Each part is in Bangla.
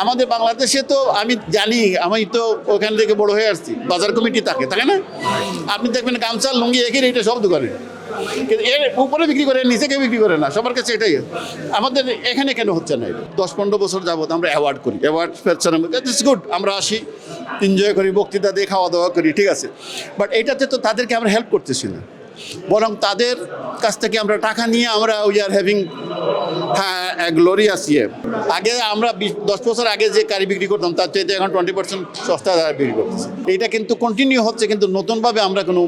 আমাদের বাংলাদেশে তো আমি জানি, আমি তো ওখান থেকে বড় হয়ে আসছি, বাজার কমিটি থাকে না। আপনি দেখবেন গামছা লুঙ্গি একই রেটে সব দোকানে, কিন্তু এর উপরে বিক্রি করে, নিচে কেউ বিক্রি করে না, সবার কাছে এটাই। আমাদের এখানে কেন হচ্ছে না? 10-15 বছর যাবত আমরা অ্যাওয়ার্ড করি, অ্যাওয়ার্ড ইটস গুড, আমরা আসি, এনজয় করি, বক্তৃতা দিয়ে খাওয়া দাওয়া করি, ঠিক আছে, বাট এইটাতে তো তাদেরকে আমরা হেল্প করতেছি না, বরং তাদের কাছ থেকে আমরা টাকা নিয়ে আমরা উই আর হ্যাভিং গ্লোরিয়াস ইয়ে। আগে আমরা 10 বছর আগে যে কারি বিক্রি করতাম তার চাইতে এখন 20% সস্তা বিক্রি করতেছি। এইটা কিন্তু কন্টিনিউ হচ্ছে, কিন্তু নতুনভাবে আমরা কোনো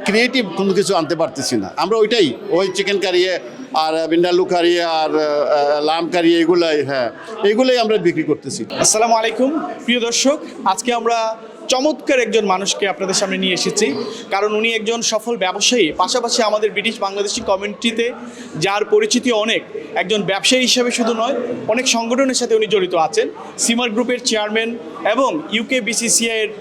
ক্রিয়েটিভ কোনো কিছু আনতে পারতেছি না। আমরা ওই চিকেন কারি আর বিন্ডালু কারি আর লাম কারি এইগুলাই আমরা বিক্রি করতেছি। আসসালামু আলাইকুম প্রিয় দর্শক, আজকে আমরা চমৎকার একজন মানুষকে আপনাদের সামনে নিয়ে এসেছি, কারণ উনি একজন সফল ব্যবসায়ী, পাশাপাশি আমাদের ব্রিটিশ বাংলাদেশি কমিউনিটিতে যার পরিচিতি অনেক, একজন ব্যবসায়ী হিসেবে শুধু নয়, অনেক সংগঠনের সাথে উনি জড়িত আছেন। সিমার গ্রুপের চেয়ারম্যান এবং ইউকে বিসিসিআইয়ের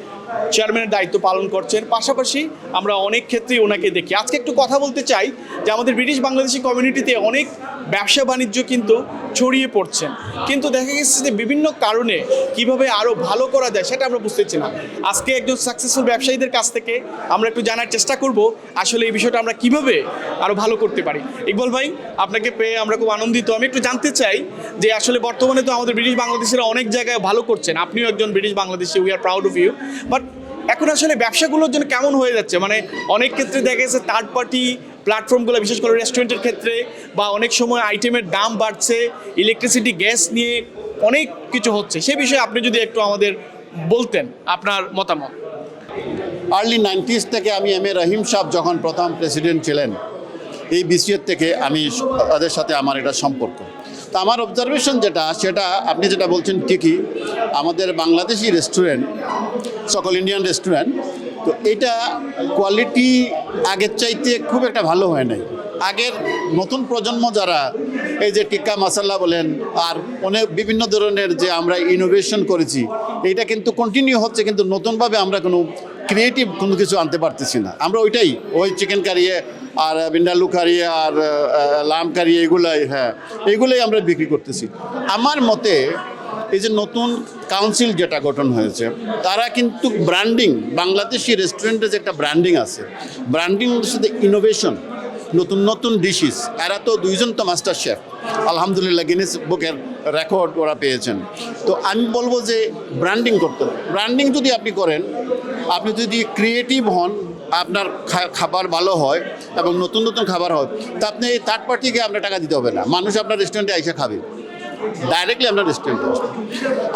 চেয়ারম্যানের দায়িত্ব পালন করছেন। পাশাপাশি আমরা অনেক ক্ষেত্রেই ওনাকে দেখি। আজকে একটু কথা বলতে চাই যে আমাদের ব্রিটিশ বাংলাদেশি কমিউনিটিতে অনেক ব্যবসা বাণিজ্য কিন্তু ছড়িয়ে পড়ছেন, কিন্তু দেখা গেছে যে বিভিন্ন কারণে কিভাবে আরও ভালো করা যায় সেটা আমরা বুঝতেছি না। আজকে একজন সাকসেসফুল ব্যবসায়ীদের কাছ থেকে আমরা একটু জানার চেষ্টা করব আসলে এই বিষয়টা আমরা কিভাবে আরও ভালো করতে পারি। ইকবাল ভাই, আপনাকে পেয়ে আমরা খুব আনন্দিত। আমি একটু জানতে চাই যে আসলে বর্তমানে তো আমাদের ব্রিটিশ বাংলাদেশিরা অনেক জায়গায় ভালো করছেন, আপনিও একজন British Bangladeshi, we are proud of you, but এখন আসলে ব্যবসাগুলোর জন্য কেমন হয়ে যাচ্ছে? মানে অনেক ক্ষেত্রে দেখা গেছে থার্ড পার্টি প্ল্যাটফর্মগুলো, বিশেষ করে রেস্টুরেন্টের ক্ষেত্রে, বা অনেক সময় আইটেমের দাম বাড়ছে, ইলেকট্রিসিটি, গ্যাস নিয়ে অনেক কিছু হচ্ছে। সে বিষয়ে আপনি যদি একটু আমাদের বলতেন আপনার মতামত। আর্লি 90s থেকে আমি রহিম সাহেব যখন প্রথম প্রেসিডেন্ট ছিলেন, এই বিসিএর থেকে আমি তাদের সাথে আমার এটা সম্পর্ক। তো আমার অবজারভেশন সেটা আপনি যেটা বলছেন ঠিকই, আমাদের বাংলাদেশি রেস্টুরেন্ট, সকল ইন্ডিয়ান রেস্টুরেন্ট, তো এটা কোয়ালিটি আগের চাইতে খুব একটা ভালো হয় নাই। আগের নতুন প্রজন্ম যারা এই যে টিক্কা মশলা বলেন আর অনেক বিভিন্ন ধরনের যে আমরা ইনোভেশন করেছি, এইটা কিন্তু কন্টিনিউ হচ্ছে, কিন্তু নতুনভাবে আমরা কোনো ক্রিয়েটিভ কোনো কিছু আনতে পারতেছি না। আমরা ওই চিকেন কারি আর বিন্ডালু কারি আর লাম কারি এইগুলাই আমরা বিক্রি করতেছি। আমার মতে এই যে নতুন কাউন্সিল যেটা গঠন হয়েছে, তারা কিন্তু ব্র্যান্ডিং, বাংলাদেশি রেস্টুরেন্টে যে একটা ব্র্যান্ডিং আছে, ব্র্যান্ডিংয়ের সাথে ইনোভেশন, নতুন ডিশিস, এরা তো 2জন তো মাস্টার শেফ, আলহামদুলিল্লাহ গিনেস বুকের রেকর্ড ওরা পেয়েছেন। তো আমি বলবো যে ব্র্যান্ডিং করতে হবে। ব্র্যান্ডিং যদি আপনি করেন, আপনি যদি ক্রিয়েটিভ হন, আপনার খাবার ভালো হয় এবং নতুন খাবার হয়, তা আপনি এই থার্ড পার্টিকে আপনার টাকা দিতে হবে না, মানুষ আপনার রেস্টুরেন্টে এসে খাবে, ডাইরেক্টলি আপনার রেস্টুরেন্টে আসবে।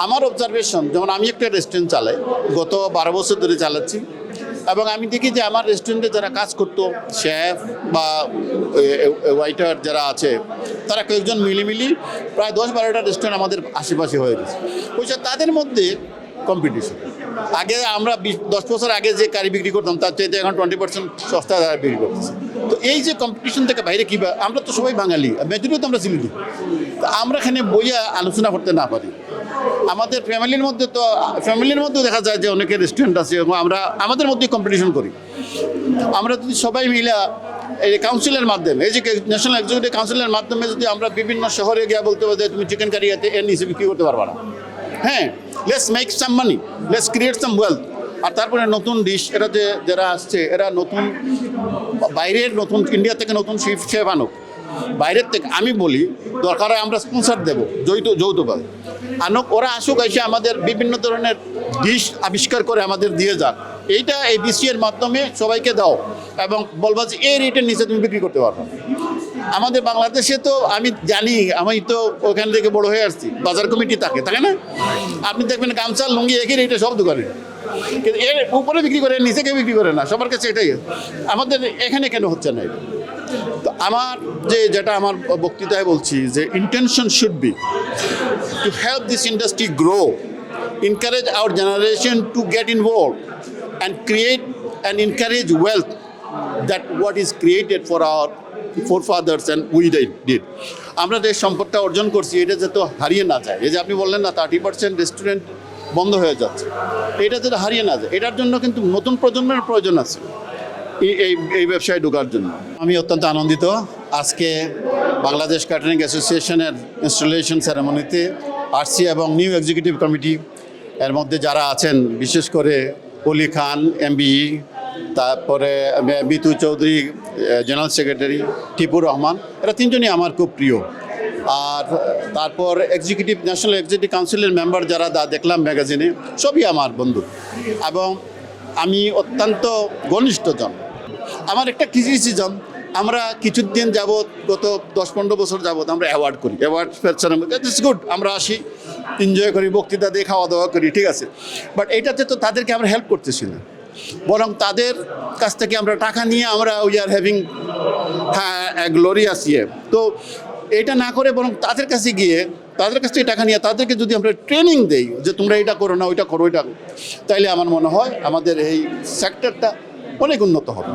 আমার অবজারভেশন, যেমন আমি একটা রেস্টুরেন্ট চালাই, গত 12 বছর ধরে চালাচ্ছি, এবং আমি দেখি যে আমার রেস্টুরেন্টে যারা কাজ করতো, শেফ বা ওয়াইটার যারা আছে, তারা কয়েকজন মিলিমিলি প্রায় 10-12টা রেস্টুরেন্ট আমাদের আশেপাশে হয়ে গেছে। তাদের মধ্যে কম্পিটিশন। আগে আমরা 10 বছর আগে যে কারি বিক্রি করতাম তার চাইতে এখন 20% সস্তা বিক্রি করতেছি। তো এই যে কম্পিটিশন থেকে বাইরে কীভাবে, আমরা তো সবাই বাঙালি, মেজরিটি তো আমরা সিলেটি, তো আমরা এখানে বইয়া আলোচনা করতে না পারি। আমাদের ফ্যামিলির মধ্যেও দেখা যায় যে অনেকের রেস্টুরেন্ট আছে, এবং আমরা আমাদের মধ্যেই কম্পিটিশন করি। আমরা যদি সবাই মিলে এই কাউন্সিলের মাধ্যমে, এই যে ন্যাশনাল এক্সিকিউটিভ কাউন্সিলের মাধ্যমে যদি আমরা বিভিন্ন শহরে গিয়ে বলতে পারি যে তুমি চিকেন কারি এর নিচে বিক্রি করতে পারবা না, হ্যাঁ, let's make some money, let's create some wealth. আর তারপরে নতুন ডিশ, এটা যারা আসছে, এরা বাইরের ইন্ডিয়া থেকে নতুন শেফ আনুক, বাইরের থেকে। আমি বলি দরকার হয় আমরা স্পন্সার দেবো, যৌথভাবে আনুক, ওরা আসুক, এসে আমাদের বিভিন্ন ধরনের ডিশ আবিষ্কার করে আমাদের দিয়ে যাক। এইটা এই বিসিএর মাধ্যমে সবাইকে দাও, এবং বলবা যে এই রেটের নিচে তুমি বিক্রি করতে পারবে। আমাদের বাংলাদেশে তো আমি জানি, আমি তো ওখান থেকে বড় হয়ে আসছি, বাজার কমিটি থাকে না। আপনি দেখবেন গামছা লুঙ্গি একই রেটে সব দোকানে, কিন্তু এর উপরে বিক্রি করে, নিচে কেউ বিক্রি করে না, সবার কাছে এটাই। আমাদের এখানে কেন হচ্ছে না এটা? তো যেটা আমার বক্তৃতায় বলছি যে intention should be to help this industry grow, encourage our generation to get involved and create and encourage wealth, that what is created for our forefathers and we did. আমরা যে সম্পদটা অর্জন করছি, এটা যাতে হারিয়ে না যায়। এই যে আপনি বললেন না 30% রেস্টুরেন্ট বন্ধ হয়ে যাচ্ছে, এটা যাতে হারিয়ে না যায়, এটার জন্য কিন্তু নতুন প্রজন্মের প্রয়োজন আছে এই ব্যবসায় ঢোকার জন্য। আমি অত্যন্ত আনন্দিত আজকে বাংলাদেশ ক্যাটারিং অ্যাসোসিয়েশনের ইনস্টলেশন সেরেমনিতে আরসি এবং নিউ এক্সিকিউটিভ কমিটি, এর মধ্যে যারা আছেন বিশেষ করে অলি খান এমবি, তারপরে মিতু চৌধুরী জেনারেল সেক্রেটারি, টিপুর রহমান, এরা তিনজনই আমার খুব প্রিয়। আর তারপর ন্যাশনাল এক্সিকিউটিভ কাউন্সিলের মেম্বার যারা দেখলাম ম্যাগাজিনে, সবই আমার বন্ধু এবং আমি অত্যন্ত ঘনিষ্ঠজন। আমার একটা ক্রিটিসিজম, আমরা কিছুদিন যাবৎ গত 10-15 বছর যাবৎ আমরা অ্যাওয়ার্ড করি, অ্যাওয়ার্ড ইটস গুড, আমরা আসি, এনজয় করি, বক্তৃতা দিয়ে খাওয়া দাওয়া করি, ঠিক আছে, বাট এইটাতে তো তাদেরকে আমরা হেল্প করতেছি না, বরং তাদের কাছ থেকে আমরা টাকা নিয়ে আমরা উই আর হ্যাভিং গ্লোরিয়াস ইয়ে। তো এটা না করে বরং তাদের কাছে গিয়ে তাদের কাছ থেকে টাকা নিয়ে তাদেরকে যদি আমরা ট্রেনিং দেই যে তোমরা এটা করো না, ওইটা করো, ওইটা, তাইলে আমার মনে হয় আমাদের এই সেক্টরটা অনেক উন্নত হবে।